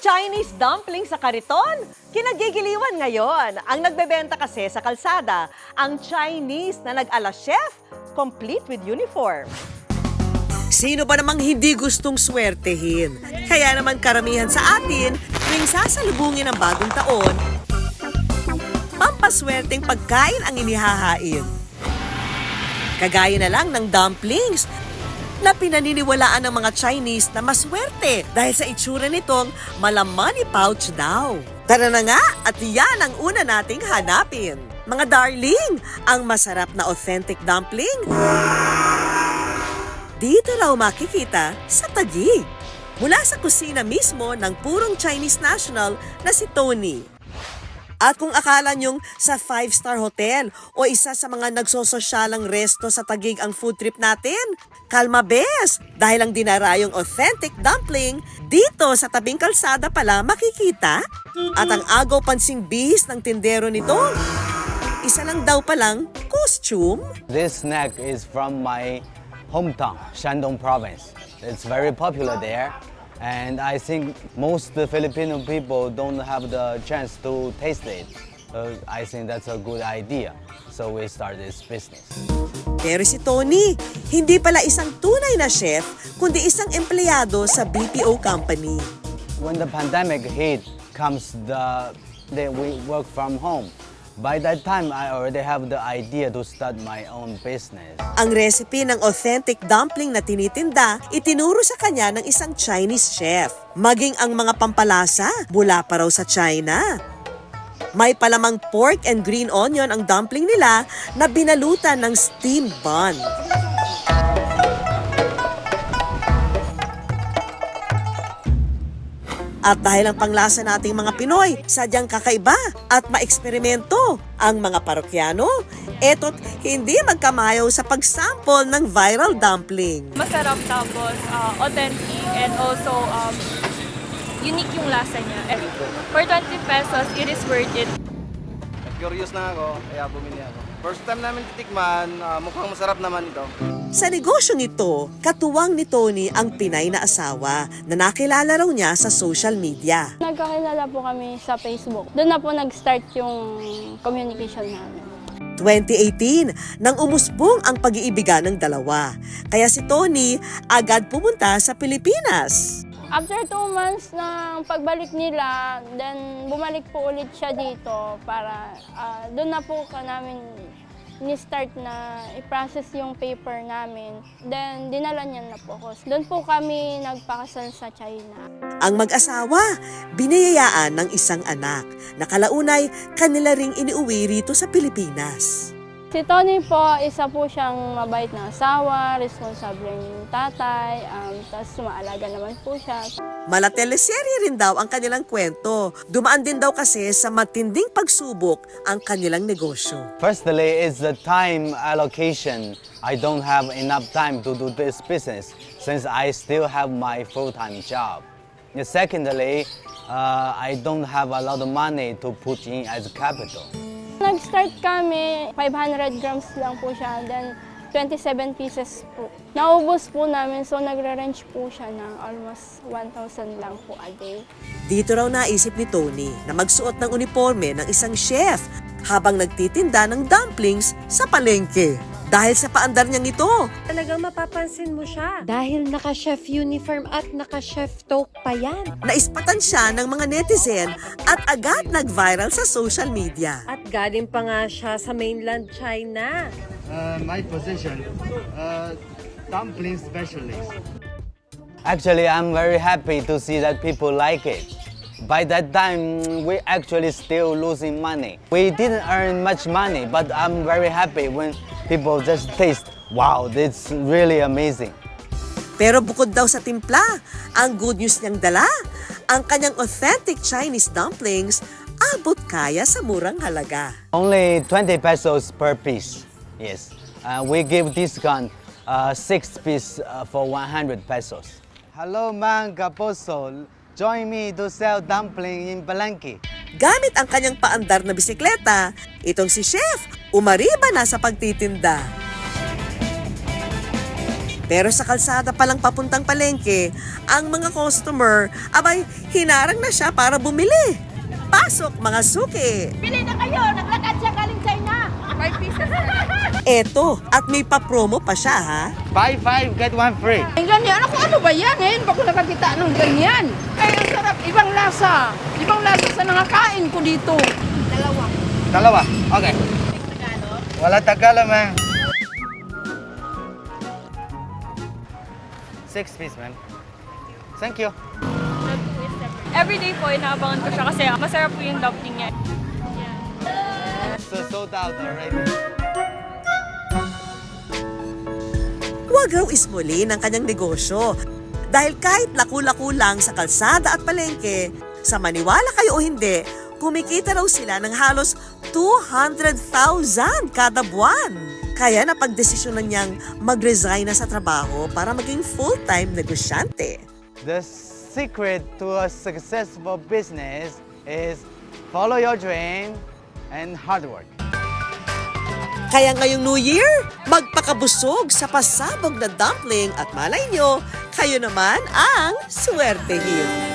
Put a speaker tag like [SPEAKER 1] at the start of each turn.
[SPEAKER 1] Chinese dumpling sa kariton? Kinagigiliwan ngayon. Ang nagbebenta kasi sa kalsada, ang Chinese na nag-ala chef, complete with uniform.
[SPEAKER 2] Sino ba namang hindi gustong swertehin? Kaya naman karamihan sa atin, tuwing sasalubungin ang bagong taon, pampaswerteng pagkain ang inihahain. Kagaya na lang ng dumplings na pinaniniwalaan ng mga Chinese na maswerte dahil sa itsura nitong money pouch daw. Tara na nga at yan ang una nating hanapin. Mga darling, ang masarap na authentic dumpling, dito raw makikita sa Taguig. Mula sa kusina mismo ng purong Chinese national na si Tony. At kung akala nyong sa 5-star hotel o isa sa mga nagsososyalang resto sa Taguig ang food trip natin, kalma bes! Dahil ang dinarayong authentic dumpling, dito sa tabing kalsada pala makikita. At ang agaw pansing bihis ng tindero nito, isa lang daw palang costume.
[SPEAKER 3] This snack is from my hometown, Shandong province. It's very popular there. And I think most Filipino people don't have the chance to taste it. I think that's a good idea. So we start this business.
[SPEAKER 2] Pero si Tony, hindi pala isang tunay na chef, kundi isang empleyado sa BPO company.
[SPEAKER 3] When the pandemic hit, comes we work from home. By that time, I already have the idea to start my own business.
[SPEAKER 2] Ang recipe ng authentic dumpling na tinitinda, itinuro sa kanya ng isang Chinese chef. Maging ang mga pampalasa, mula pa raw sa China. May palamang pork and green onion ang dumpling nila na binalutan ng steamed bun. At dahil ang panglasa nating mga Pinoy, sadyang kakaiba at maeksperimento ang mga parokyano, eto't hindi magkamayaw sa pagsample ng viral dumpling.
[SPEAKER 4] Masarap tapos authentic and also unique yung lasa niya. And for 20 pesos, it is worth it.
[SPEAKER 5] Curious na ako, kaya bumili ako. First time namin titikman, mukhang masarap naman ito.
[SPEAKER 2] Sa negosyong ito, katuwang ni Tony ang Pinay na asawa na nakilala raw niya sa social media.
[SPEAKER 6] Nagkakilala po kami sa Facebook. Doon na po nag-start yung communication namin.
[SPEAKER 2] 2018, nang umusbong ang pag-iibigan ng dalawa. Kaya si Tony agad pumunta sa Pilipinas.
[SPEAKER 6] After 2 months ng pagbalik nila, then bumalik po ulit siya dito para doon na po namin ni-start na i-process yung paper namin. Then dinala niya na po ako. Doon po kami nagpakasal sa China.
[SPEAKER 2] Ang mag-asawa, biniyayaan ng isang anak. Nakalaunay, kanila ring iniuwi rito sa Pilipinas.
[SPEAKER 6] Si Tony po, isa po siyang mabait na asawa, responsableng tatay, tapos sumaalaga naman po siya.
[SPEAKER 2] Malateleserye rin daw ang kanilang kwento. Dumaan din daw kasi sa matinding pagsubok ang kanilang negosyo.
[SPEAKER 3] Firstly, is the time allocation. I don't have enough time to do this business since I still have my full-time job. Secondly, I don't have a lot of money to put in as capital.
[SPEAKER 6] Nag-start kami, 500 grams lang po siya, then 27 pieces po. Naubos po namin, so nagre-range po siya ng almost 1,000 lang po a day.
[SPEAKER 2] Dito raw naisip ni Tony na magsuot ng uniforme ng isang chef habang nagtitinda ng dumplings sa palengke. Dahil sa paandar niyang ito,
[SPEAKER 1] Talagang mapapansin mo siya.
[SPEAKER 7] Dahil naka-chef uniform at naka-chef toque pa yan.
[SPEAKER 2] naispatan siya ng mga netizen at agad nag-viral sa social media.
[SPEAKER 7] At galing pa nga siya sa mainland China.
[SPEAKER 5] My position, dumpling specialist.
[SPEAKER 3] Actually, I'm very happy to see that people like it. By that time, we actually still losing money. We didn't earn much money, but I'm very happy when people just taste, wow, it's really amazing.
[SPEAKER 2] Pero bukod daw sa timpla, ang good news niyang dala, ang kanyang authentic Chinese dumplings abot kaya sa murang halaga.
[SPEAKER 3] Only 20 pesos per piece, yes. We give discount 6 piece for 100 pesos. Hello, man, Kaposo. Join me to sell dumpling in Palenque.
[SPEAKER 2] Gamit ang kanyang paandar na bisikleta, itong si Chef umariba na sa pagtitinda. Pero sa kalsada palang papuntang palengke, ang mga customer, abay, hinarang na siya para bumili. Pasok mga suki!
[SPEAKER 8] Pili na kayo! Naglakad siya galing China! 5 pieces
[SPEAKER 2] Eto, at may pa-promo pa siya ha.
[SPEAKER 3] Buy 5, get 1 free.
[SPEAKER 8] Ang ganyan, ako ano ba yan? Ngayon ba ko nakakita ng ganyan? Ay, ang sarap, ibang lasa. Ibang lasa sa nakakain ko dito.
[SPEAKER 3] Dalawa. Okay. Wala Tagalog, man. 6 piece, man. Thank you.
[SPEAKER 4] Everyday po, inaabangan ko siya kasi masarap po yung dumpling niya.
[SPEAKER 3] So sold out already.
[SPEAKER 2] Huwag raw ismuli ng kanyang negosyo. Dahil kahit laku-laku lang sa kalsada at palengke, sa maniwala kayo o hindi, kumikita raw sila ng halos 200,000 kada buwan. Kaya napagdesisyonan niyang mag-resign na sa trabaho para maging full-time negosyante.
[SPEAKER 3] The secret to a successful business is follow your dream and hard work.
[SPEAKER 2] Kaya ngayong New Year, magpakabusog sa pasabog na dumpling at malay nyo, kayo naman ang swertehin.